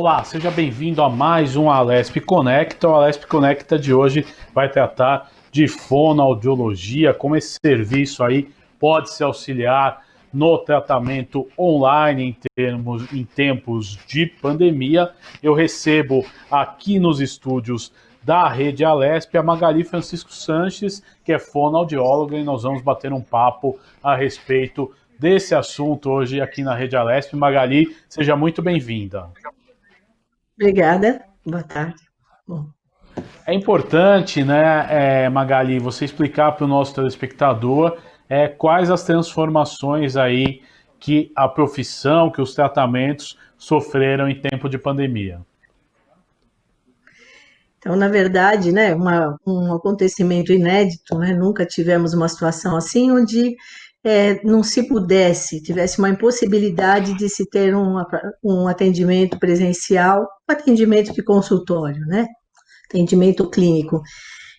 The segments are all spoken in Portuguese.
Olá, seja bem-vindo a mais um Alesp Conecta. O Alesp Conecta de hoje vai tratar de fonoaudiologia, como esse serviço aí pode se auxiliar no tratamento online em tempos de pandemia. Eu recebo aqui nos estúdios da Rede Alesp a Magali Francisco Sanches, que é fonoaudióloga, e nós vamos bater um papo a respeito desse assunto hoje aqui na Rede Alesp. Magali, seja muito bem-vinda. Obrigada, boa tarde. Bom. É importante, né, Magali, você explicar para o nosso telespectador quais as transformações aí que a profissão, que os tratamentos sofreram em tempo de pandemia. Então, na verdade, né, um acontecimento inédito, né, nunca tivemos uma situação assim onde não se tivesse uma impossibilidade de se ter um atendimento presencial, um atendimento de consultório, né, atendimento clínico.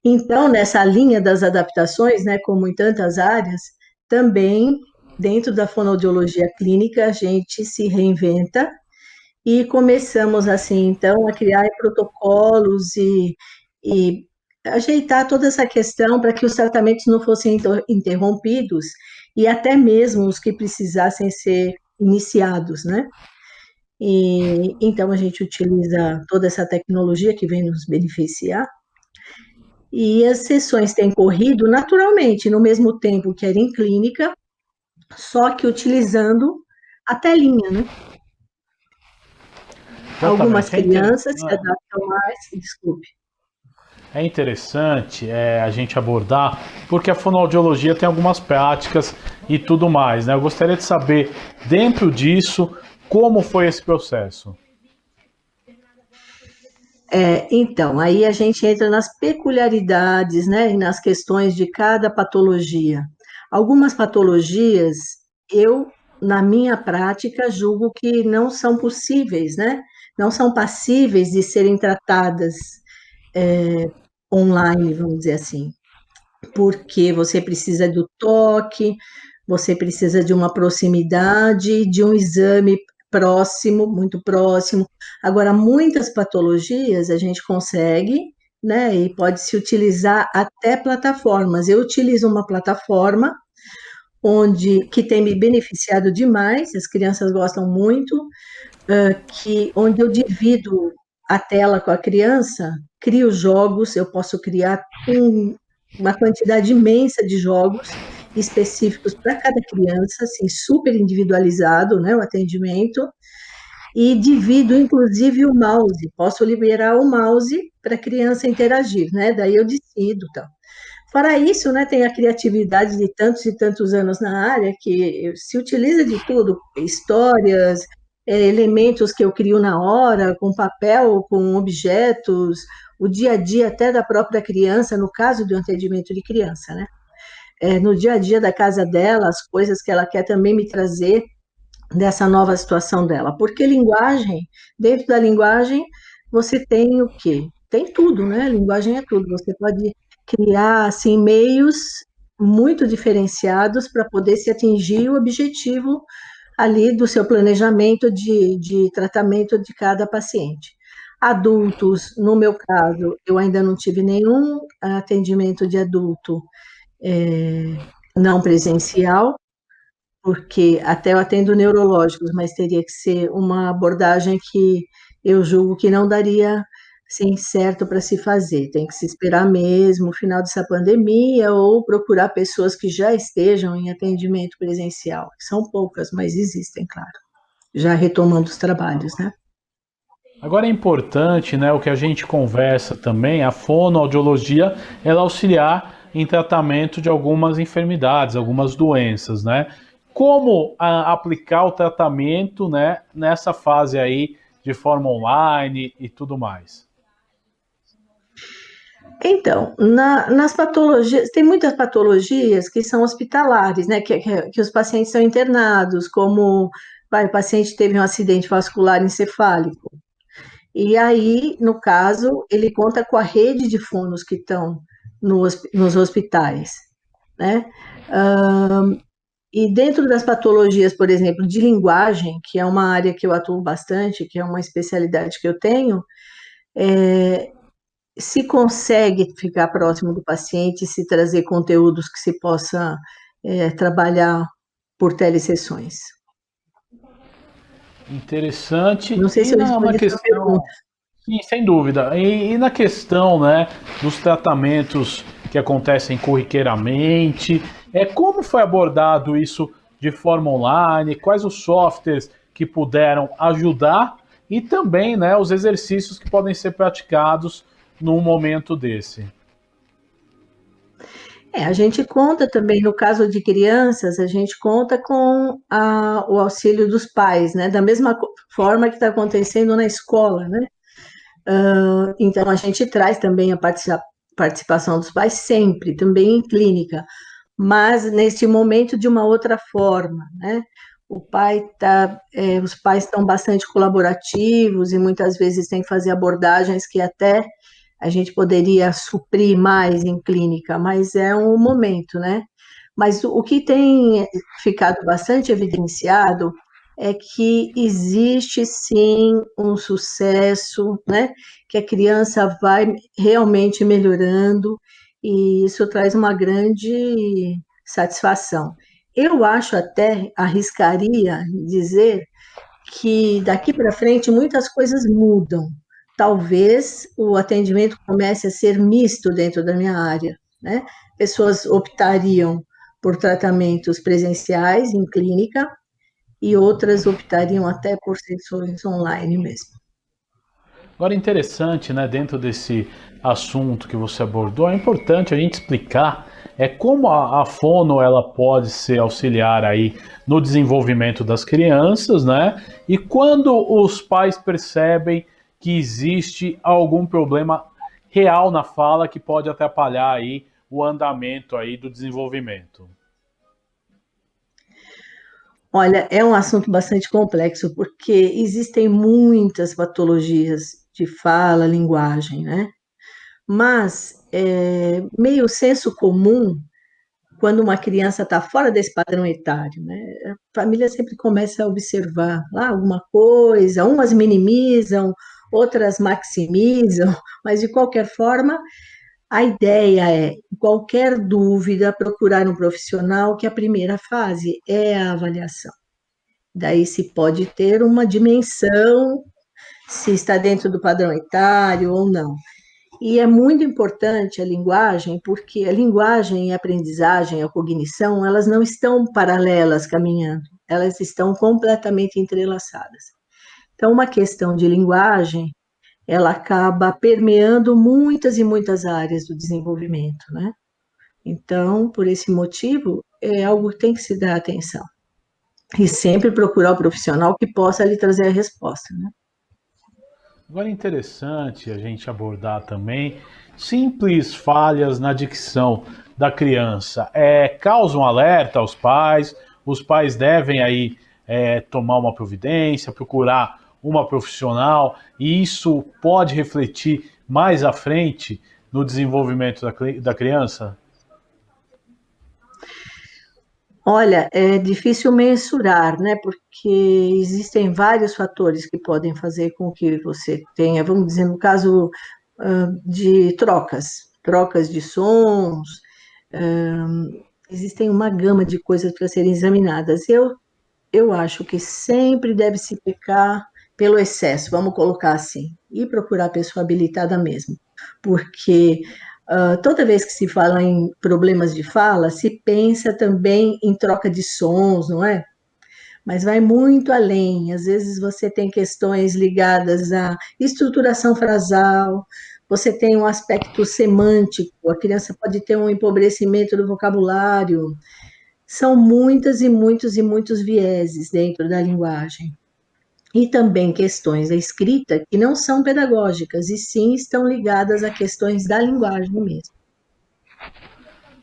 Então, nessa linha das adaptações, né, como em tantas áreas, também dentro da fonoaudiologia clínica a gente se reinventa e começamos, assim, então, a criar protocolos e ajeitar toda essa questão para que os tratamentos não fossem interrompidos e até mesmo os que precisassem ser iniciados, né? E então a gente utiliza toda essa tecnologia que vem nos beneficiar e as sessões têm corrido naturalmente no mesmo tempo que era em clínica, só que utilizando a telinha, né? Algumas Exatamente, crianças se adaptam mais, desculpe. é interessante a gente abordar, porque a fonoaudiologia tem algumas práticas e tudo mais, né? Eu gostaria de saber, dentro disso, como foi esse processo. Então, aí a gente entra nas peculiaridades, né, e nas questões de cada patologia. Algumas patologias, eu, na minha prática, julgo que não são possíveis, né, não são passíveis de serem tratadas online, vamos dizer assim, porque você precisa do toque, você precisa de uma proximidade, de um exame próximo, muito próximo. Agora, muitas patologias a gente consegue, né, e pode se utilizar até plataformas. Eu utilizo uma plataforma que tem me beneficiado demais, as crianças gostam muito, onde eu divido a tela com a criança, crio jogos, eu posso criar uma quantidade imensa de jogos específicos para cada criança, assim, super individualizado, né, o atendimento, e divido inclusive o mouse, posso liberar o mouse para a criança interagir, né, daí eu decido, tal. Fora isso, né, tem a criatividade de tantos e tantos anos na área que se utiliza de tudo, histórias, elementos que eu crio na hora, com papel, com objetos, o dia a dia até da própria criança, no caso de um atendimento de criança, né? No dia a dia da casa dela, as coisas que ela quer também me trazer dessa nova situação dela. Porque linguagem, dentro da linguagem, você tem o quê? Tem tudo, né? Linguagem é tudo. Você pode criar, assim, meios muito diferenciados para poder se atingir o objetivo ali do seu planejamento de tratamento de cada paciente. Adultos, no meu caso, eu ainda não tive nenhum atendimento de adulto não presencial, porque até eu atendo neurológicos, mas teria que ser uma abordagem que eu julgo que não daria assim, certo para se fazer. Tem que se esperar mesmo o final dessa pandemia ou procurar pessoas que já estejam em atendimento presencial. São poucas, mas existem, claro. Já retomando os trabalhos, né? Agora é importante, né, o que a gente conversa também, a fonoaudiologia, ela auxiliar em tratamento de algumas enfermidades, algumas doenças, né? Como aplicar o tratamento, né, nessa fase aí de forma online e tudo mais? Então, nas patologias, tem muitas patologias que são hospitalares, né? Que os pacientes são internados, como o paciente teve um acidente vascular encefálico. E aí, no caso, ele conta com a rede de fonos que estão nos hospitais, né? E dentro das patologias, por exemplo, de linguagem, que é uma área que eu atuo bastante, que é uma especialidade que eu tenho, se consegue ficar próximo do paciente, se trazer conteúdos que se possa trabalhar por telesessões. Interessante. Não sei se E eu na respondi a sua pergunta. questão, sim, sem dúvida. E na questão, né, dos tratamentos que acontecem corriqueiramente, como foi abordado isso de forma online? Quais os softwares que puderam ajudar e também, né, os exercícios que podem ser praticados num momento desse? A gente conta também, no caso de crianças, a gente conta com o auxílio dos pais, né? Da mesma forma que está acontecendo na escola, né? Então, a gente traz também a participação dos pais sempre, também em clínica, mas neste momento de uma outra forma, né? Os pais estão bastante colaborativos e muitas vezes têm que fazer abordagens que até a gente poderia suprir mais em clínica, mas é um momento, né? Mas o que tem ficado bastante evidenciado é que existe sim um sucesso, né? Que a criança vai realmente melhorando e isso traz uma grande satisfação. Eu acho até, arriscaria dizer que daqui para frente muitas coisas mudam. Talvez o atendimento comece a ser misto dentro da minha área, né? Pessoas optariam por tratamentos presenciais em clínica e outras optariam até por sessões online mesmo. Agora, interessante, né, dentro desse assunto que você abordou, é importante a gente explicar como a fono ela pode ser auxiliar aí no desenvolvimento das crianças, né? E quando os pais percebem que existe algum problema real na fala que pode atrapalhar aí o andamento aí do desenvolvimento. Olha, é um assunto bastante complexo, porque existem muitas patologias de fala, linguagem, né? Mas, meio senso comum, quando uma criança está fora desse padrão etário, né? A família sempre começa a observar lá alguma coisa, umas minimizam, outras maximizam, mas de qualquer forma, a ideia é, qualquer dúvida, procurar um profissional, que a primeira fase é a avaliação. Daí se pode ter uma dimensão, se está dentro do padrão etário ou não. E é muito importante a linguagem, porque a linguagem e a aprendizagem, a cognição, elas não estão paralelas caminhando, elas estão completamente entrelaçadas. Então, uma questão de linguagem, ela acaba permeando muitas e muitas áreas do desenvolvimento, né? Então, por esse motivo, é algo que tem que se dar atenção. E sempre procurar o profissional que possa lhe trazer a resposta, né? Agora é interessante a gente abordar também simples falhas na dicção da criança. Causam alerta aos pais, os pais devem aí tomar uma providência, procurar uma profissional, e isso pode refletir mais à frente no desenvolvimento da criança? Olha, é difícil mensurar, né? Porque existem vários fatores que podem fazer com que você tenha, vamos dizer, no caso de trocas de sons, existem uma gama de coisas para serem examinadas. Eu acho que sempre deve se pecar pelo excesso, vamos colocar assim, e procurar a pessoa habilitada mesmo, porque toda vez que se fala em problemas de fala, se pensa também em troca de sons, não é? Mas vai muito além. Às vezes você tem questões ligadas à estruturação frasal, você tem um aspecto semântico, a criança pode ter um empobrecimento do vocabulário. São muitas e muitos e muitos vieses dentro da linguagem. E também questões da escrita que não são pedagógicas, e sim estão ligadas a questões da linguagem mesmo.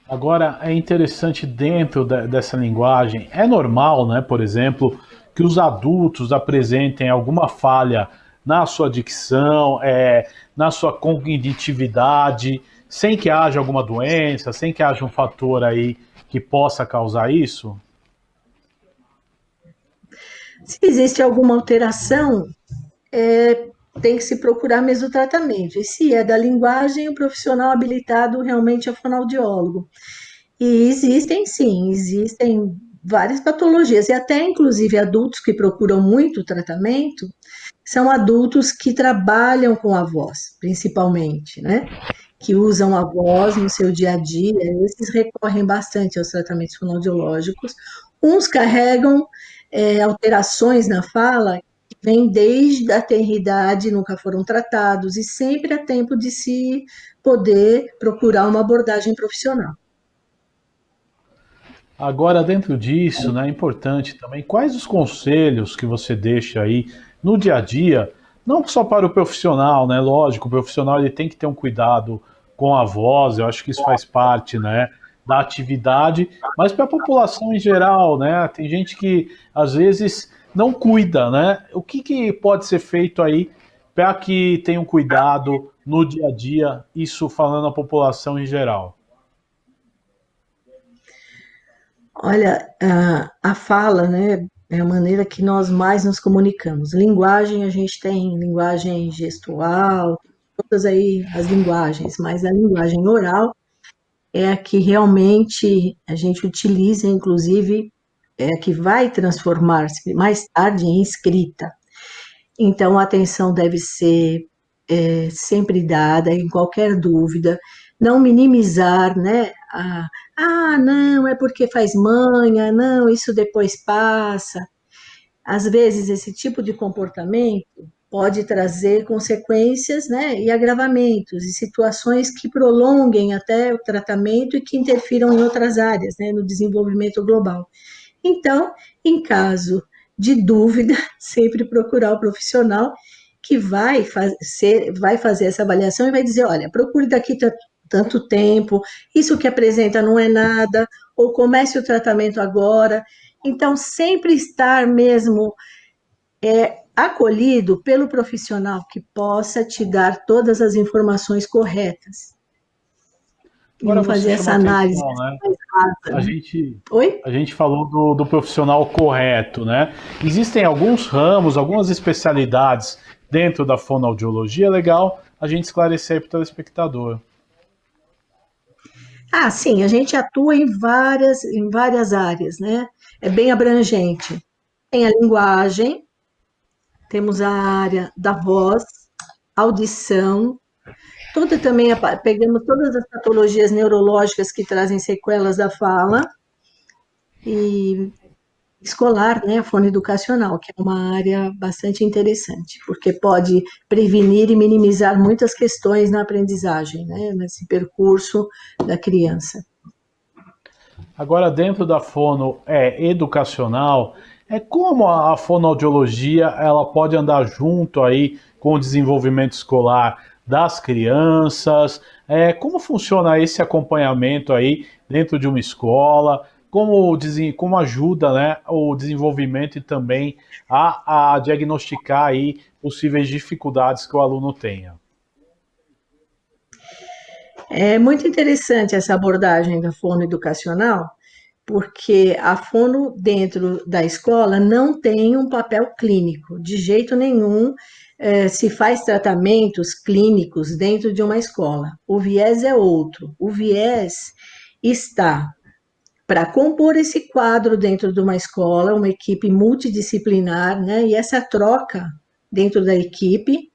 Agora, é interessante dentro dessa linguagem, é normal, né, por exemplo, que os adultos apresentem alguma falha na sua dicção, na sua cognitividade, sem que haja alguma doença, sem que haja um fator aí que possa causar isso? Se existe alguma alteração, tem que se procurar mesmo o tratamento. E se é da linguagem, o profissional habilitado realmente é o fonoaudiólogo. E existem, sim, existem várias patologias, e até inclusive adultos que procuram muito tratamento, são adultos que trabalham com a voz, principalmente, né? Que usam a voz no seu dia a dia, esses recorrem bastante aos tratamentos fonoaudiológicos. Uns carregam alterações na fala que vêm desde a tenridade, nunca foram tratados, e sempre há tempo de se poder procurar uma abordagem profissional. Agora, dentro disso, né, é importante também, quais os conselhos que você deixa aí no dia a dia, não só para o profissional, né? Lógico, o profissional ele tem que ter um cuidado com a voz, eu acho que isso faz parte, né, da atividade, mas para a população em geral, né? Tem gente que às vezes não cuida, né? O que, que pode ser feito aí para que tenham cuidado no dia a dia, isso falando a população em geral? Olha, a fala, né, é a maneira que nós mais nos comunicamos. Linguagem, a gente tem linguagem gestual, todas aí as linguagens, mas a linguagem oral é a que realmente a gente utiliza, inclusive, é a que vai transformar-se mais tarde em escrita. Então, a atenção deve ser sempre dada, em qualquer dúvida, não minimizar, né? Não, é porque faz manha, não, isso depois passa. Às vezes, esse tipo de comportamento pode trazer consequências, né, e agravamentos, e situações que prolonguem até o tratamento e que interfiram em outras áreas, né, no desenvolvimento global. Então, em caso de dúvida, sempre procurar o profissional que vai fazer essa avaliação e vai dizer, olha, procure daqui tanto tempo, isso que apresenta não é nada, ou comece o tratamento agora. Então, sempre estar mesmo acolhido pelo profissional que possa te dar todas as informações corretas e Agora não você fazer essa chamou análise atenção, né? mais rasa, A né? gente, Oi? a gente falou do profissional correto, né? Existem alguns ramos, algumas especialidades dentro da fonoaudiologia, é legal a gente esclarecer para o telespectador. Sim, a gente atua em várias áreas, né? É bem abrangente. Tem a linguagem, temos a área da voz, audição, toda também, pegamos todas as patologias neurológicas que trazem sequelas da fala, e escolar, né, a fonoeducacional, que é uma área bastante interessante, porque pode prevenir e minimizar muitas questões na aprendizagem, né, nesse percurso da criança. Agora, dentro da fono educacional, é como a fonoaudiologia ela pode andar junto aí com o desenvolvimento escolar das crianças, como funciona esse acompanhamento aí dentro de uma escola, como ajuda, né, o desenvolvimento e também a diagnosticar aí possíveis dificuldades que o aluno tenha. É muito interessante essa abordagem da fono educacional, porque a fono dentro da escola não tem um papel clínico, de jeito nenhum. Se faz tratamentos clínicos dentro de uma escola. O viés é outro. O viés está para compor esse quadro dentro de uma escola, uma equipe multidisciplinar, né? E essa troca dentro da equipe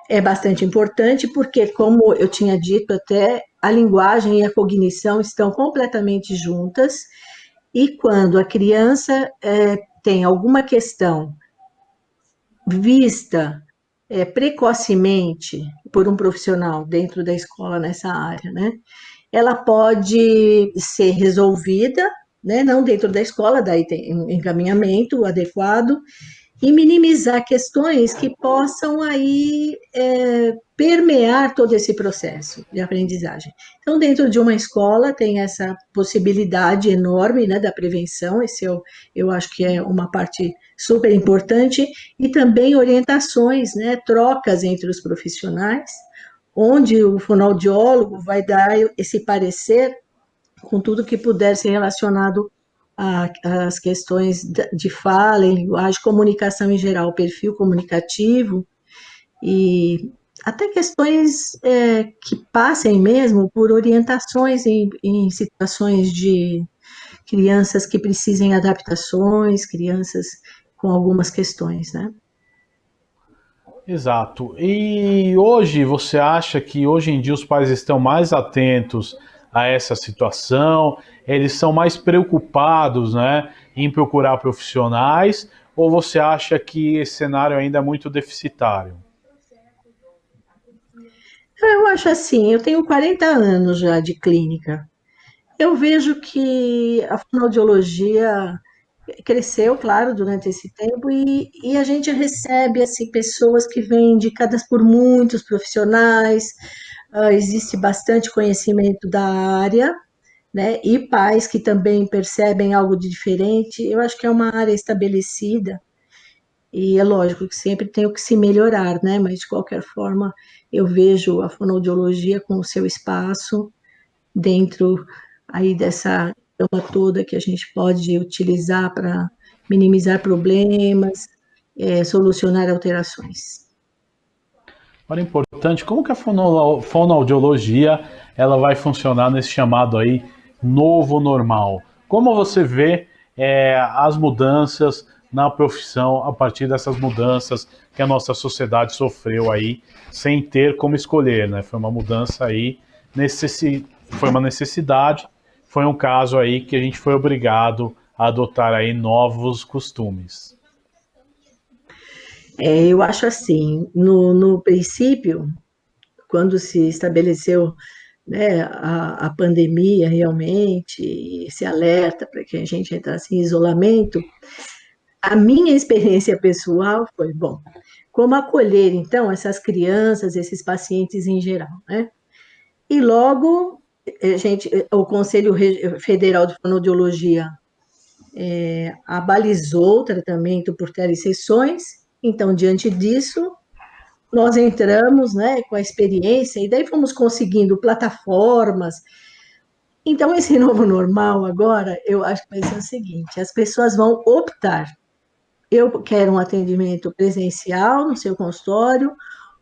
é bastante importante, porque, como eu tinha dito até, a linguagem e a cognição estão completamente juntas, e quando a criança tem alguma questão vista precocemente por um profissional dentro da escola nessa área, né? Ela pode ser resolvida, né? Não dentro da escola, daí tem um encaminhamento adequado, e minimizar questões que possam aí permear todo esse processo de aprendizagem. Então, dentro de uma escola tem essa possibilidade enorme, né, da prevenção, eu acho que é uma parte super importante, e também orientações, né, trocas entre os profissionais, onde o fonoaudiólogo vai dar esse parecer com tudo que puder ser relacionado as questões de fala, em linguagem, comunicação em geral, perfil comunicativo, e até questões que passem mesmo por orientações em situações de crianças que precisem adaptações, crianças com algumas questões, né? Exato. E hoje você acha que hoje em dia os pais estão mais atentos a essa situação? Eles são mais preocupados, né, em procurar profissionais? Ou você acha que esse cenário ainda é muito deficitário? Eu acho assim, eu tenho 40 anos já de clínica. Eu vejo que a fonoaudiologia cresceu, claro, durante esse tempo, e a gente recebe assim, pessoas que vêm indicadas por muitos profissionais, existe bastante conhecimento da área, né? E pais que também percebem algo de diferente. Eu acho que é uma área estabelecida, e é lógico que sempre tem o que se melhorar, né? Mas de qualquer forma, eu vejo a fonoaudiologia com o seu espaço dentro aí dessa gama toda que a gente pode utilizar para minimizar problemas, solucionar alterações. Olha, importante, como que a fonoaudiologia ela vai funcionar nesse chamado aí novo normal? Como você vê as mudanças na profissão a partir dessas mudanças que a nossa sociedade sofreu aí sem ter como escolher, né? Foi uma mudança aí, foi uma necessidade, foi um caso aí que a gente foi obrigado a adotar aí novos costumes. Eu acho assim, no princípio, quando se estabeleceu, né, a pandemia realmente, e esse alerta para que a gente entrasse em isolamento, a minha experiência pessoal foi, bom, como acolher, então, essas crianças, esses pacientes em geral, né? E logo, o Conselho Federal de Fonoaudiologia abalizou o tratamento por telesessões, então, diante disso, nós entramos, né, com a experiência, e daí fomos conseguindo plataformas. Então, esse novo normal agora, eu acho que vai ser o seguinte: as pessoas vão optar. Eu quero um atendimento presencial no seu consultório,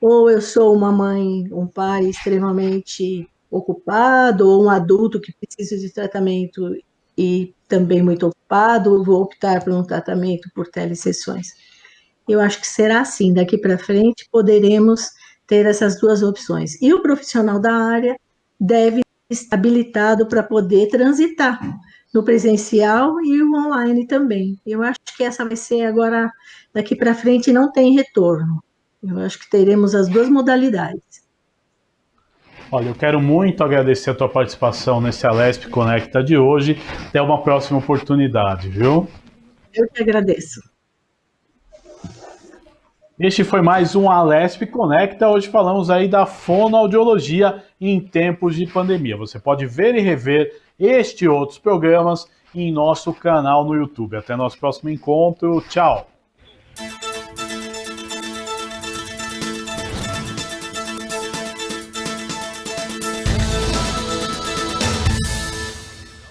ou eu sou uma mãe, um pai extremamente ocupado, ou um adulto que precisa de tratamento e também muito ocupado, vou optar por um tratamento por telesessões. Eu acho que será assim, daqui para frente poderemos ter essas duas opções. E o profissional da área deve estar habilitado para poder transitar no presencial e o online também. Eu acho que essa vai ser agora, daqui para frente não tem retorno. Eu acho que teremos as duas modalidades. Olha, eu quero muito agradecer a tua participação nesse Alesp Conecta de hoje. Até uma próxima oportunidade, viu? Eu que agradeço. Este foi mais um Alesp Conecta. Hoje falamos aí da fonoaudiologia em tempos de pandemia. Você pode ver e rever este e outros programas em nosso canal no YouTube. Até nosso próximo encontro. Tchau!